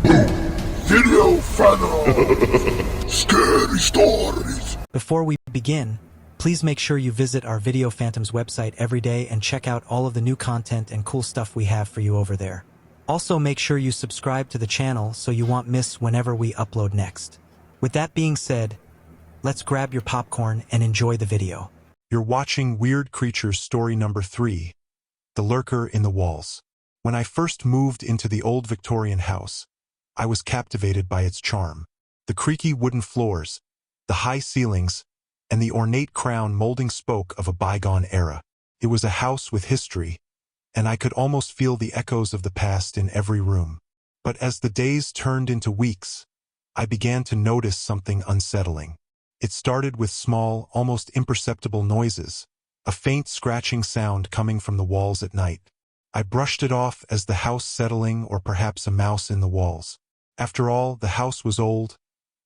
Video Phantom! Scary stories! Before we begin, please make sure you visit our Video Phantoms website every day and check out all of the new content and cool stuff we have for you over there. Also, make sure you subscribe to the channel so you won't miss whenever we upload next. With that being said, let's grab your popcorn and enjoy the video. You're watching Weird Creatures story number 3, The Lurker in the Walls. When I first moved into the old Victorian house, I was captivated by its charm. The creaky wooden floors, the high ceilings, and the ornate crown molding spoke of a bygone era. It was a house with history, and I could almost feel the echoes of the past in every room. But as the days turned into weeks, I began to notice something unsettling. It started with small, almost imperceptible noises, a faint scratching sound coming from the walls at night. I brushed it off as the house settling or perhaps a mouse in the walls. After all, the house was old,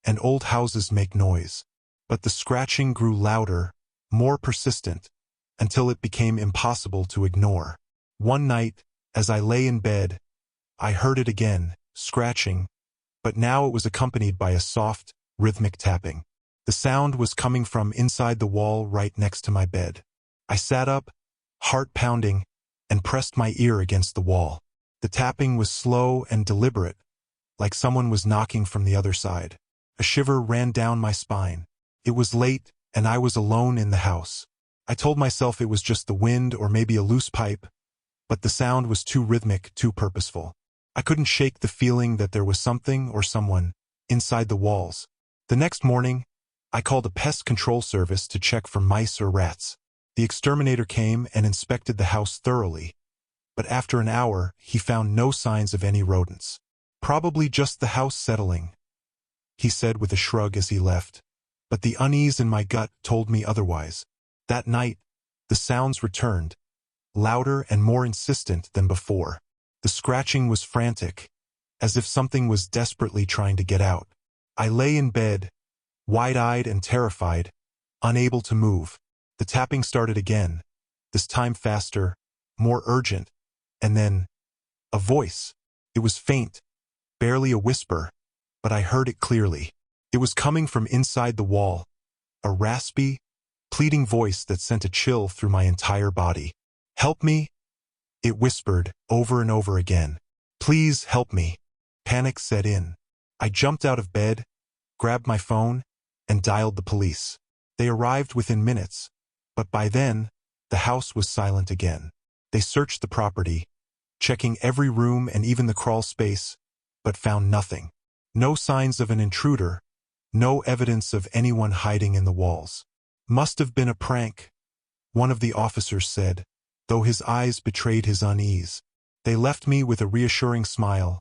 and old houses make noise. But the scratching grew louder, more persistent, until it became impossible to ignore. One night, as I lay in bed, I heard it again, scratching, but now it was accompanied by a soft, rhythmic tapping. The sound was coming from inside the wall right next to my bed. I sat up, heart pounding, and pressed my ear against the wall. The tapping was slow and deliberate, like someone was knocking from the other side. A shiver ran down my spine. It was late, and I was alone in the house. I told myself it was just the wind or maybe a loose pipe, but the sound was too rhythmic, too purposeful. I couldn't shake the feeling that there was something or someone inside the walls. The next morning, I called a pest control service to check for mice or rats. The exterminator came and inspected the house thoroughly, but after an hour, he found no signs of any rodents. Probably just the house settling, he said with a shrug as he left. But the unease in my gut told me otherwise. That night, the sounds returned, louder and more insistent than before. The scratching was frantic, as if something was desperately trying to get out. I lay in bed, wide-eyed and terrified, unable to move. The tapping started again, this time faster, more urgent, and then a voice. It was faint, barely a whisper, but I heard it clearly. It was coming from inside the wall, a raspy, pleading voice that sent a chill through my entire body. "Help me," it whispered over and over again. "Please help me." Panic set in. I jumped out of bed, grabbed my phone, and dialed the police. They arrived within minutes, but by then, the house was silent again. They searched the property, checking every room and even the crawl space, but found nothing. No signs of an intruder, no evidence of anyone hiding in the walls. "Must have been a prank," one of the officers said, though his eyes betrayed his unease. They left me with a reassuring smile,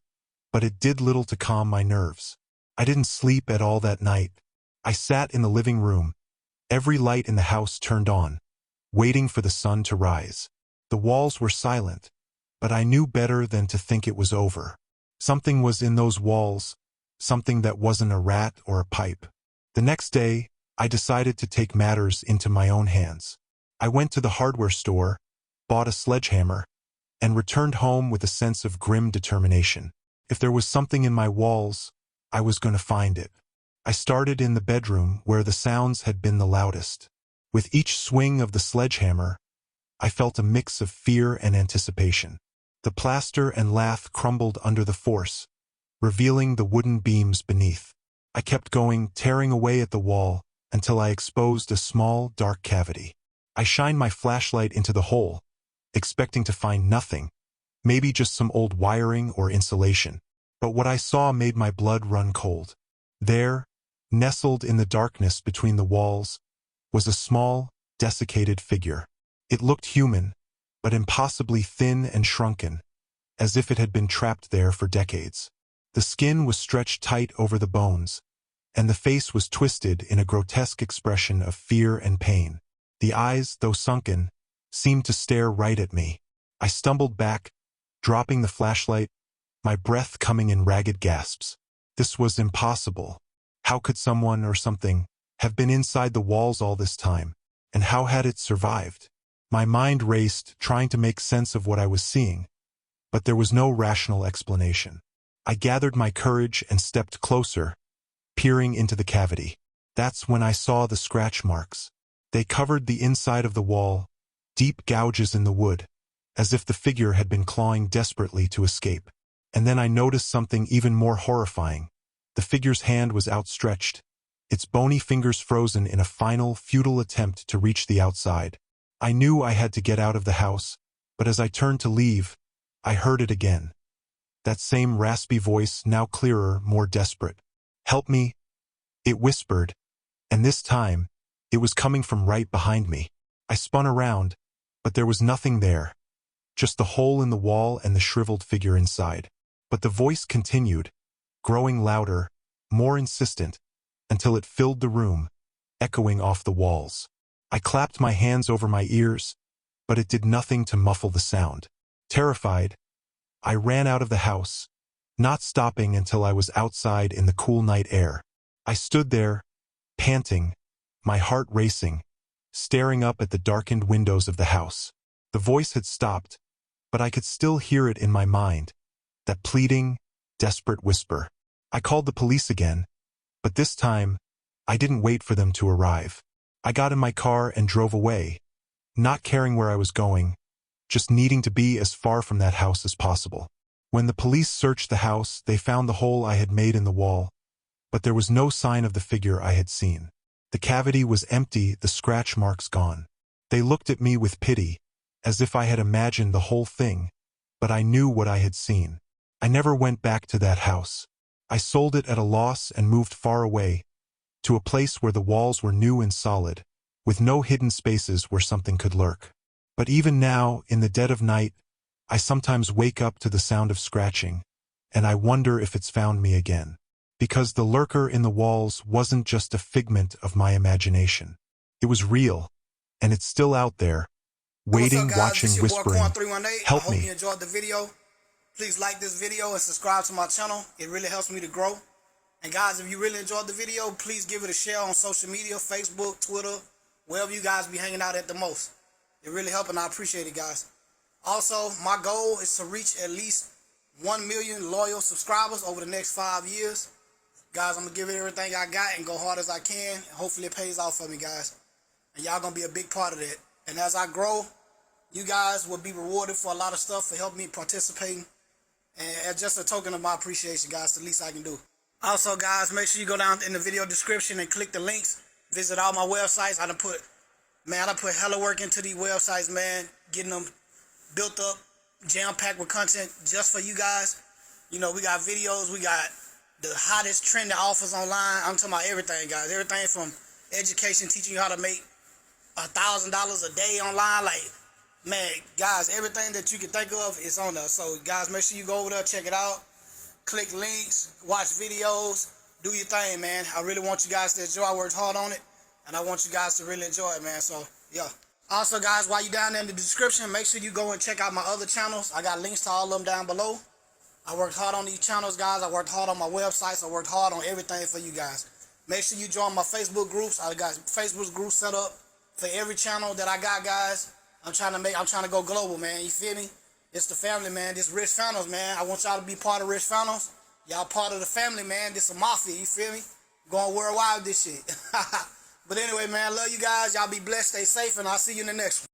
but it did little to calm my nerves. I didn't sleep at all that night. I sat in the living room, every light in the house turned on, waiting for the sun to rise. The walls were silent, but I knew better than to think it was over. Something was in those walls, something that wasn't a rat or a pipe. The next day, I decided to take matters into my own hands. I went to the hardware store, bought a sledgehammer, and returned home with a sense of grim determination. If there was something in my walls, I was going to find it. I started in the bedroom where the sounds had been the loudest. With each swing of the sledgehammer, I felt a mix of fear and anticipation. The plaster and lath crumbled under the force, revealing the wooden beams beneath. I kept going, tearing away at the wall, until I exposed a small, dark cavity. I shined my flashlight into the hole, expecting to find nothing, maybe just some old wiring or insulation. But what I saw made my blood run cold. There, nestled in the darkness between the walls, was a small, desiccated figure. It looked human, but impossibly thin and shrunken, as if it had been trapped there for decades. The skin was stretched tight over the bones, and the face was twisted in a grotesque expression of fear and pain. The eyes, though sunken, seemed to stare right at me. I stumbled back, dropping the flashlight, my breath coming in ragged gasps. This was impossible. How could someone or something have been inside the walls all this time, and how had it survived? My mind raced, trying to make sense of what I was seeing, but there was no rational explanation. I gathered my courage and stepped closer, peering into the cavity. That's when I saw the scratch marks. They covered the inside of the wall, deep gouges in the wood, as if the figure had been clawing desperately to escape. And then I noticed something even more horrifying. The figure's hand was outstretched, its bony fingers frozen in a final, futile attempt to reach the outside. I knew I had to get out of the house, but as I turned to leave, I heard it again. That same raspy voice, now clearer, more desperate. "Help me," it whispered, and this time, it was coming from right behind me. I spun around, but there was nothing there, just the hole in the wall and the shriveled figure inside. But the voice continued, growing louder, more insistent, until it filled the room, echoing off the walls. I clapped my hands over my ears, but it did nothing to muffle the sound. Terrified, I ran out of the house, not stopping until I was outside in the cool night air. I stood there, panting, my heart racing, staring up at the darkened windows of the house. The voice had stopped, but I could still hear it in my mind, that pleading, desperate whisper. I called the police again, but this time, I didn't wait for them to arrive. I got in my car and drove away, not caring where I was going, just needing to be as far from that house as possible. When the police searched the house, they found the hole I had made in the wall, but there was no sign of the figure I had seen. The cavity was empty, the scratch marks gone. They looked at me with pity, as if I had imagined the whole thing, but I knew what I had seen. I never went back to that house. I sold it at a loss and moved far away, to a place where the walls were new and solid, with no hidden spaces where something could lurk. But even now, in the dead of night, I sometimes wake up to the sound of scratching, and I wonder if it's found me again. Because the lurker in the walls wasn't just a figment of my imagination. It was real, and it's still out there, waiting, What's up, guys? watching, This your boy, whispering, Quan318. "Help I hope me." you enjoyed the video. Please like this video and subscribe to my channel. It really helps me to grow. And guys, if you really enjoyed the video, please give it a share on social media, Facebook, Twitter, wherever you guys be hanging out at the most. It really helps, and I appreciate it, guys. Also, my goal is to reach at least 1 million loyal subscribers over the next 5 years. Guys, I'm going to give it everything I got and go hard as I can. And hopefully it pays off for me, guys. And y'all going to be a big part of that. And as I grow, you guys will be rewarded for a lot of stuff for helping me participating. And as just a token of my appreciation, guys, it's the least I can do. Also, guys, make sure you go down in the video description and click the links. Visit all my websites. I done put hella work into these websites, man. Getting them built up, jam-packed with content just for you guys. You know, we got videos, we got the hottest trending offers online. I'm talking about everything, guys. Everything from education, teaching you how to make $1,000 a day online. Like, man, guys, everything that you can think of is on there. So, guys, make sure you go over there, check it out. Click links, watch videos, do your thing, man. I really want you guys to enjoy. I worked hard on it, and I want you guys to really enjoy it, man. So, yeah. Also, guys, while you're down there in the description, make sure you go and check out my other channels. I got links to all of them down below. I worked hard on these channels, guys. I worked hard on my websites. I worked hard on everything for you guys. Make sure you join my Facebook groups. I got Facebook groups set up for every channel that I got, guys. I'm trying to go global, man. You feel me? It's the family, man. This Rich Founders, man. I want y'all to be part of Rich Founders. Y'all part of the family, man. This a mafia, you feel me? Going worldwide with this shit. But anyway, man, love you guys. Y'all be blessed, stay safe, and I'll see you in the next one.